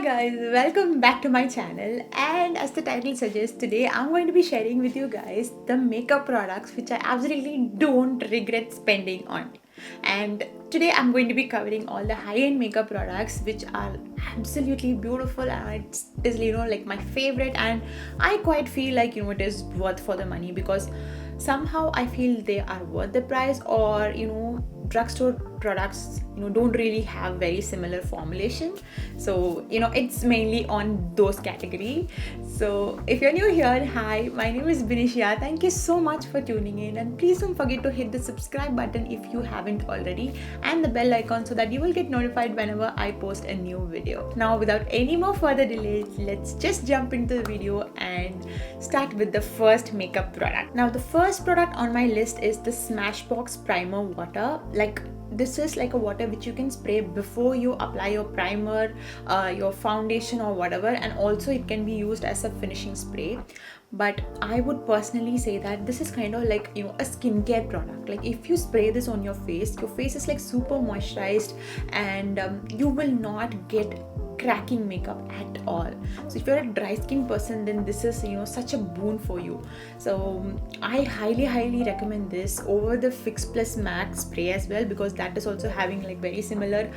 guys, welcome back to my channel, and as the title suggests, today I'm going to be sharing with you guys the makeup products which I absolutely don't regret spending on. And today I'm going to be covering all the high-end makeup products which are absolutely beautiful, and it is like my favorite, and I quite feel like it is worth for the money, because somehow I feel they are worth the price, or drugstore products don't really have very similar formulation. So it's mainly on those category. So if you're new here, hi, my name is Binisha. Thank you so much for tuning in, and please don't forget to hit the subscribe button if you haven't already, and the bell icon, so that you will get notified whenever I post a new video. Now without any more further delays, let's just jump into the video and start with the first makeup product. Now the first product on my list is the Smashbox Primer Water. This is like a water which you can spray before you apply your primer, your foundation or whatever, and also it can be used as a finishing spray. But I would personally say that this is kind of like a skincare product. Like if you spray this on your face is like super moisturized, and you will not get cracking makeup at all. So if you're a dry skin person, then this is such a boon for you. So I highly recommend this over the Fix Plus Matte spray as well, because that is also having like very similar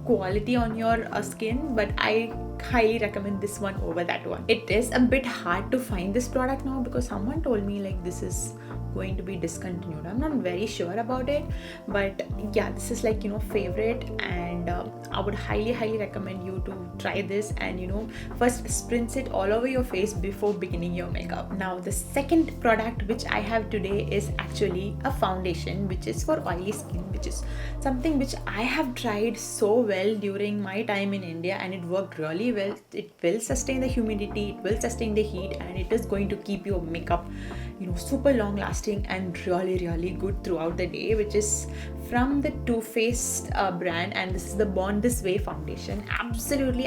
quality on your skin. But I highly recommend this one over that one. It is a bit hard to find this product now, because someone told me like this is going to be discontinued. I'm not very sure about it, but yeah, this is like favorite, and I would highly recommend you to try this, and first spritz it all over your face before beginning your makeup. Now the second product which I have today is actually a foundation which is for oily skin, which is something which I have tried so well during my time in India, and it worked really well. It will sustain the humidity, it will sustain the heat, and it is going to keep your makeup super long lasting and really good throughout the day, which is from the Too Faced brand, and this is the Born This Way foundation. Absolutely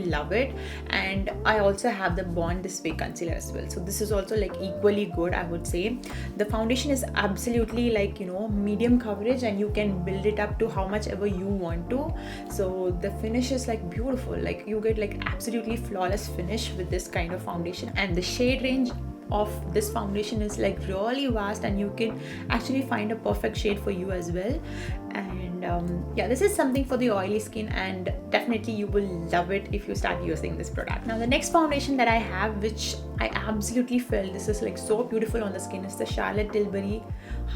love it. And I also have the Born This Way concealer as well, so this is also like equally good, I would say. The foundation is absolutely like medium coverage, and you can build it up to how much ever you want to. So the finish is like beautiful, like you get like absolutely flawless finish with this kind of foundation. And the shade range of this foundation is like really vast, and you can actually find a perfect shade for you as well. And yeah, this is something for the oily skin, and definitely you will love it if you start using this product. Now the next foundation that I have, which I absolutely feel this is like so beautiful on the skin, is the Charlotte Tilbury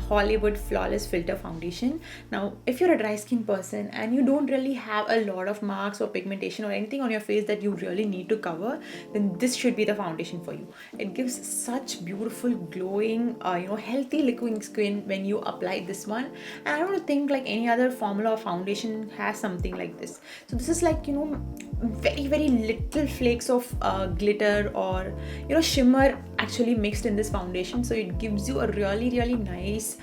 Hollywood Flawless Filter Foundation. Now if you're a dry skin person and you don't really have a lot of marks or pigmentation or anything on your face that you really need to cover, then this should be the foundation for you. It gives such beautiful glowing healthy looking skin when you apply this one, and I don't think like any other formula or foundation has something like this. So this is like very little flakes of glitter or shimmer actually mixed in this foundation, so it gives you a really nice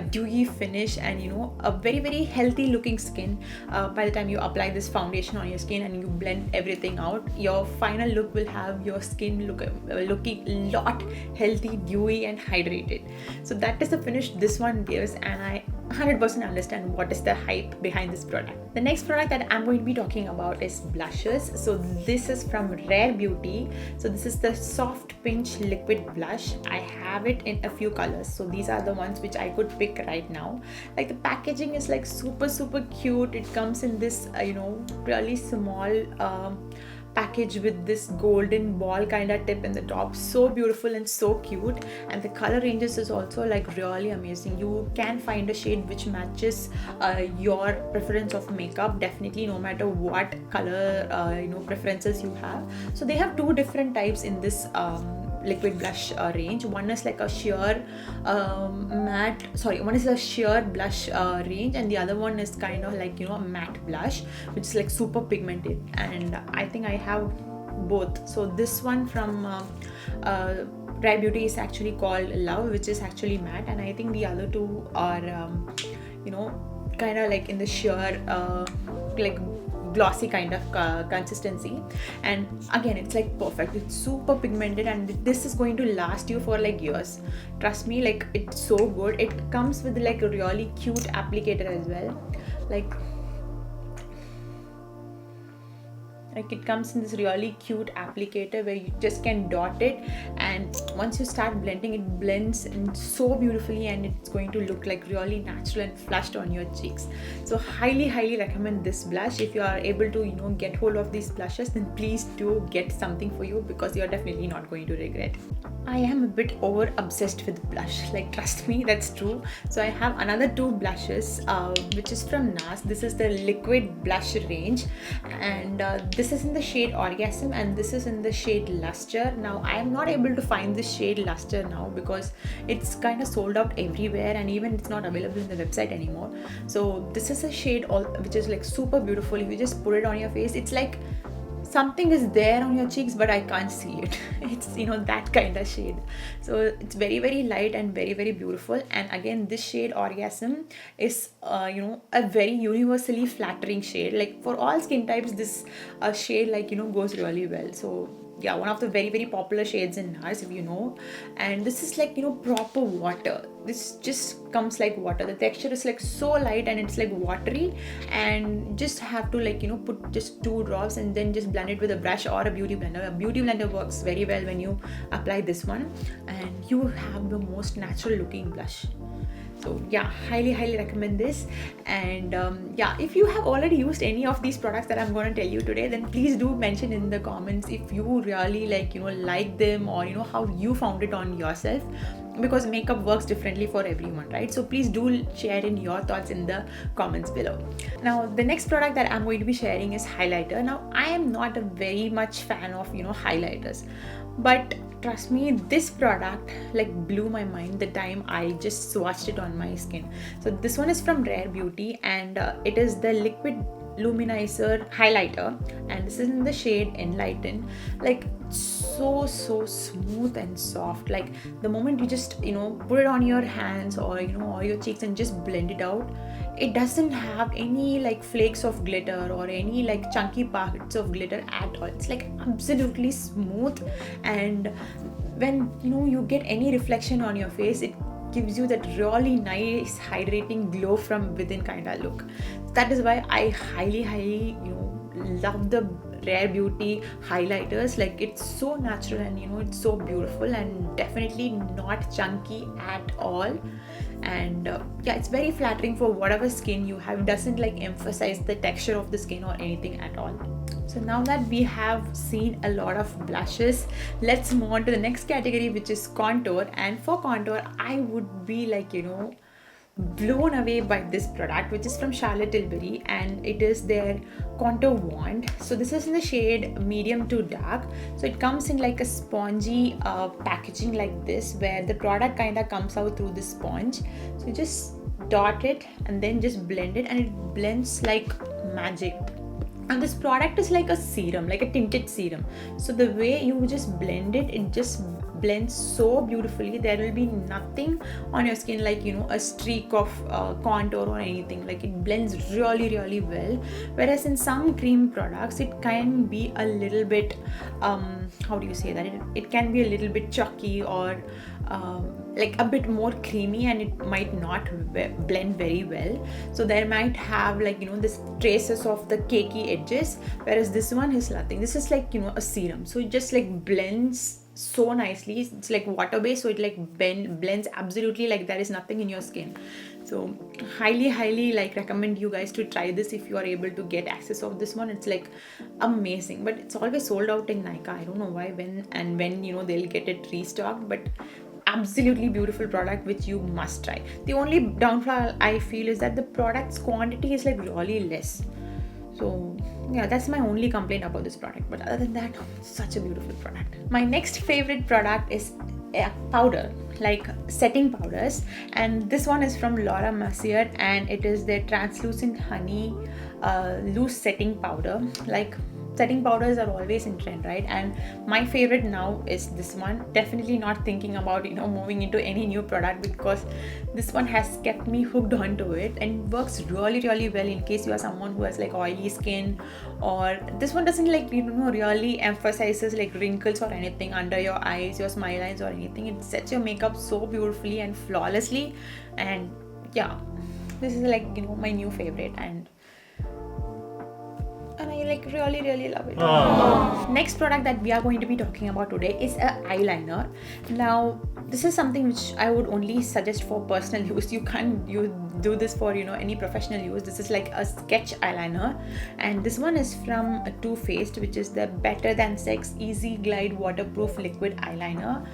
dewy finish, and a very healthy looking skin. By the time you apply this foundation on your skin and you blend everything out, your final look will have your skin looking lot healthy, dewy and hydrated. So that is the finish this one gives, and I 100% understand what is the hype behind this product. The next product that I'm going to be talking about is blushes. So this is from Rare Beauty. So this is the Soft Pinch Liquid Blush. I have it in a few colors, so these are the ones which I could pick right now. Like the packaging is like super cute. It comes in this really small package with this golden ball kind of tip in the top. So beautiful and so cute, and the color ranges is also like really amazing. You can find a shade which matches your preference of makeup, definitely, no matter what color preferences you have. So they have two different types in this liquid blush range. One is like a sheer one is a sheer blush range, and the other one is kind of like a matte blush, which is like super pigmented, and I think I have both. So this one from Rare Beauty is actually called Love, which is actually matte, and I think the other two are kind of like in the sheer like glossy kind of consistency. And again, it's like perfect, it's super pigmented, and this is going to last you for like years. Trust me, like it's so good. It comes with like a really cute applicator as well. Like Like it comes in this really cute applicator where you just can dot it, and once you start blending, it blends in so beautifully, and it's going to look like really natural and flushed on your cheeks. So highly recommend this blush. If you are able to get hold of these blushes, then please do get something for you, because you're definitely not going to regret. I am a bit over obsessed with blush, like trust me, that's true. So I have another two blushes which is from Nars. This is the liquid blush range, and this is in the shade Orgasm, and this is in the shade Luster. Now I am not able to find the shade Luster now because it's kind of sold out everywhere, and even it's not available in the website anymore. So this is a shade which is like super beautiful. If you just put it on your face, it's like something is there on your cheeks, but I can't see it. It's that kind of shade. So it's very light and very beautiful. And again, this shade Orgasm is a very universally flattering shade. Like for all skin types, this shade goes really well. So yeah, one of the very popular shades in Nars, if you know. And this is like proper water. This just comes like water. The texture is like so light and it's like watery, and just have to put just 2 drops and then just blend it with a brush or a beauty blender. A beauty blender works very well when you apply this one, and you have the most natural looking blush. So yeah, highly recommend this. And yeah, if you have already used any of these products that I'm going to tell you today, then please do mention in the comments if you really like them, or how you found it on yourself, because makeup works differently for everyone, right? So please do share in your thoughts in the comments below. Now the next product that I'm going to be sharing is highlighter. Now I am not a very much fan of highlighters, but trust me, this product blew my mind the time I just swatched it on my skin. So this one is from Rare Beauty, and it is the liquid Luminizer highlighter, and this is in the shade Enlighten. Like so smooth and soft. Like the moment you just put it on your hands or or your cheeks and just blend it out, it doesn't have any flakes of glitter or any chunky parts of glitter at all. It's absolutely smooth, and when you get any reflection on your face, it gives you that really nice hydrating glow from within kind of look. That is why I highly love the Rare Beauty highlighters. It's so natural, and it's so beautiful, and definitely not chunky at all. And yeah, it's very flattering for whatever skin you have. It doesn't emphasize the texture of the skin or anything at all. So now that we have seen a lot of blushes, let's move on to the next category, which is contour. And for contour, I would be blown away by this product, which is from Charlotte Tilbury, and it is their contour wand. So this is in the shade medium to dark. So it comes in a spongy packaging like this, where the product kind of comes out through the sponge. So you just dot it and then just blend it, and it blends like magic. And this product is like a serum, like a tinted serum. So the way you just blend it, it just blends so beautifully. There will be nothing on your skin a streak of contour or anything. It blends really well. Whereas in some cream products, it can be a little bit how do you say that, it can be a little bit chalky or a bit more creamy, and it might not blend very well. So there might have this traces of the cakey edges, whereas this one is nothing. This is a serum, so it just blends so nicely. It's water based, so it blends absolutely there is nothing in your skin. So highly recommend you guys to try this if you are able to get access of this one. It's amazing, but it's always sold out in Nykaa. I don't know why, when they'll get it restocked, but absolutely beautiful product which you must try. The only downfall I feel is that the product's quantity is really less. So yeah, that's my only complaint about this product, but other than that, such a beautiful product. My next favorite product is a powder, setting powders, and this one is from Laura Mercier, and it is their translucent honey loose setting powder. Setting powders are always in trend, right? And my favorite now is this one. Definitely not thinking about moving into any new product, because this one has kept me hooked onto it, and works really well in case you are someone who has oily skin, or this one doesn't really emphasizes wrinkles or anything under your eyes, your smile lines or anything. It sets your makeup so beautifully and flawlessly, and yeah, this is my new favorite. And and I like really love it. Next product that we are going to be talking about today is a eyeliner. Now this is something which I would only suggest for personal use. You can't do this for any professional use. This is like a sketch eyeliner, and this one is from Too Faced, which is the Better Than Sex Easy Glide Waterproof Liquid Eyeliner.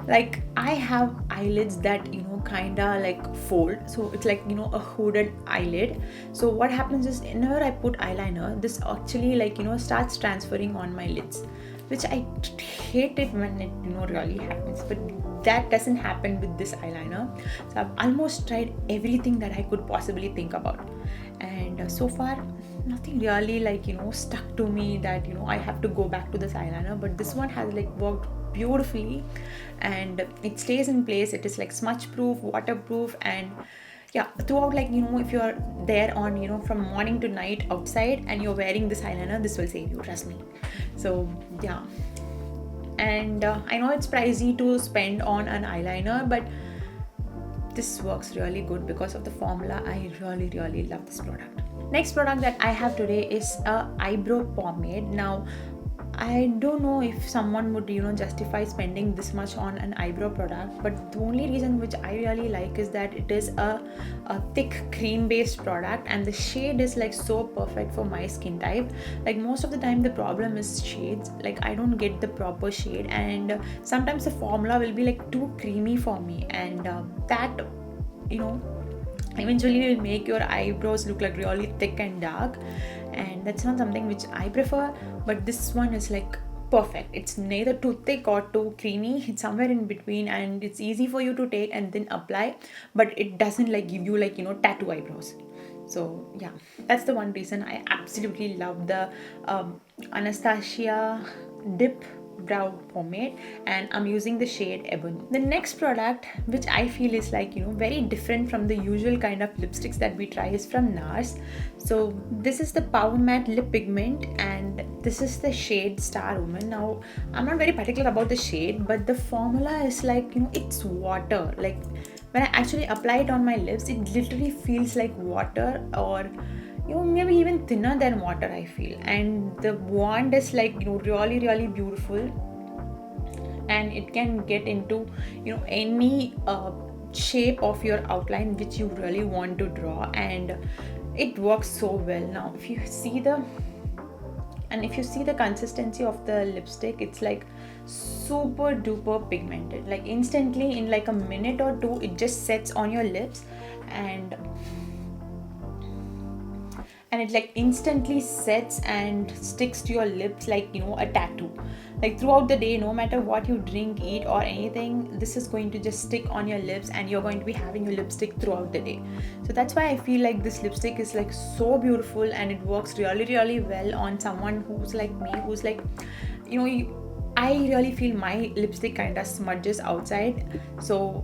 Like, I have eyelids that kinda like fold, so it's like a hooded eyelid. So what happens is, whenever I put eyeliner, this actually like starts transferring on my lids, which I hate it when it really happens. But that doesn't happen with this eyeliner. So I've almost tried everything that I could possibly think about, and so far nothing really like stuck to me that I have to go back to this eyeliner. But this one has like worked beautifully, and it stays in place. It is like smudge proof, waterproof, and yeah, throughout, like if you are there on from morning to night outside and you're wearing this eyeliner, this will save you, trust me. So yeah, and I know it's pricey to spend on an eyeliner, but this works really good because of the formula. I really love this product. Next product that I have today is a eyebrow pomade. Now I don't know if someone would justify spending this much on an eyebrow product, but the only reason which I really like is that it is a thick cream based product, and the shade is like so perfect for my skin type. Like, most of the time the problem is shades. Like, I don't get the proper shade, and sometimes the formula will be like too creamy for me, and that eventually will make your eyebrows look like really thick and dark, and that's not something which I prefer. But this one is like perfect. It's neither too thick or too creamy. It's somewhere in between, and it's easy for you to take and then apply, but it doesn't like give you like tattoo eyebrows. So yeah, that's the one reason I absolutely love the Anastasia Dip Brow Pomade, and I'm using the shade Ebony. The next product which I feel is like very different from the usual kind of lipsticks that we try is from Nars. So this is the Powermatte Lip Pigment, and this is the shade Starwoman. Now I'm not very particular about the shade, but the formula is like it's water. Like, when I actually apply it on my lips, it literally feels like water, or maybe even thinner than water, I feel. And the wand is like really beautiful, and it can get into any shape of your outline which you really want to draw, and it works so well. Now if you see the consistency of the lipstick, it's like super duper pigmented. Like, instantly, in like a minute or two, it just sets on your lips, and it like instantly sets and sticks to your lips like a tattoo. Like, throughout the day, no matter what you drink, eat, or anything, this is going to just stick on your lips, and you're going to be having your lipstick throughout the day. So that's why I feel like this lipstick is like so beautiful, and it works really well on someone who's like me, who's like I really feel my lipstick kind of smudges outside. So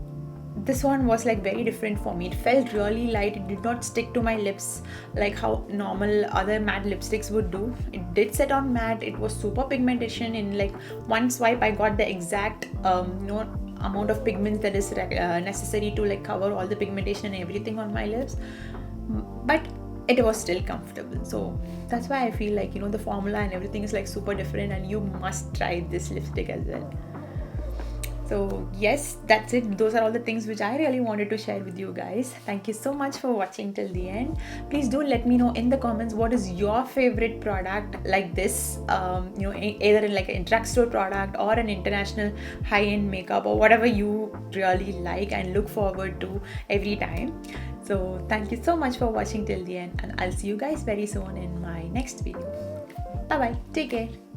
this one was like very different for me. It felt really light. It did not stick to my lips like how normal other matte lipsticks would do. It did set on matte. It was super pigmentation. In like one swipe, I got the exact amount of pigments that is necessary to like cover all the pigmentation and everything on my lips, but it was still comfortable. So that's why I feel like the formula and everything is like super different, and you must try this lipstick as well. So yes, that's it. Those are all the things which I really wanted to share with you guys. Thank you so much for watching till the end. Please do let me know in the comments what is your favorite product like this, either in like an drugstore product or an international high-end makeup, or whatever you really like and look forward to every time. So thank you so much for watching till the end, and I'll see you guys very soon in my next video. Bye bye. Take care.